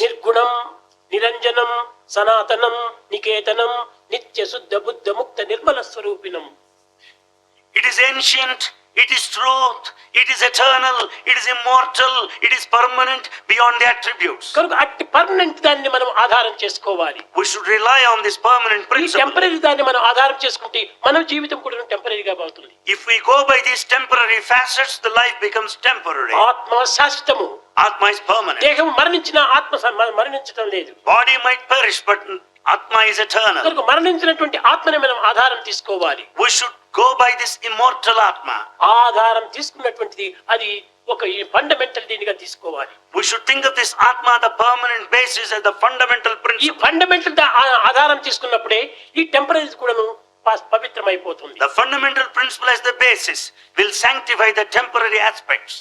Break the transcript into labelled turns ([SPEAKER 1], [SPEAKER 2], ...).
[SPEAKER 1] నిర్గుణం నిరంజనం సనాతనం నికేతనం నిత్య శుద్ధ బుద్ధ ముక్త Nirmala స్వరూపిణం.
[SPEAKER 2] It is ancient, it is truth, it is eternal, it is immortal, it is permanent beyond the attributes.
[SPEAKER 1] కనుక అట్టి పర్మనెంట్ దాన్ని మనం ఆధారం చేసుకోవాలి.
[SPEAKER 2] We should rely on this permanent
[SPEAKER 1] ఈ
[SPEAKER 2] principle.
[SPEAKER 1] టెంపరరీ దాన్ని మనం ఆధారం చేసుకుంటే మన జీవితం కూడా టెంపరరీగా అవుతుంది.
[SPEAKER 2] If we go by these temporary facets, the life becomes temporary.
[SPEAKER 1] ఆత్మ శాశ్వతము.
[SPEAKER 2] Atma is permanent.
[SPEAKER 1] దేహం మరణించిన ఆత్మ మరణించడం లేదు.
[SPEAKER 2] Body might perish, but Atma is eternal.
[SPEAKER 1] కనుక మరణించినటువంటి ఆత్మని మనం ఆధారం తీసుకోవాలి.
[SPEAKER 2] We should go by this immortal Atma.
[SPEAKER 1] ఆధారం తీసుకున్నటువంటిది అది ఒక ఫండమెంటల్ దీనిగా తీసుకోవాలి.
[SPEAKER 2] We should think of this Atma, the permanent basis, as the fundamental
[SPEAKER 1] ఈ
[SPEAKER 2] principle.
[SPEAKER 1] ఫండమెంటల్ ఆధారం తీసుకున్నప్పుడే ఈ టెంపరరీ కూడాను పవిత్రమైపోతుంది.
[SPEAKER 2] The fundamental principle as the basis will sanctify the temporary aspects.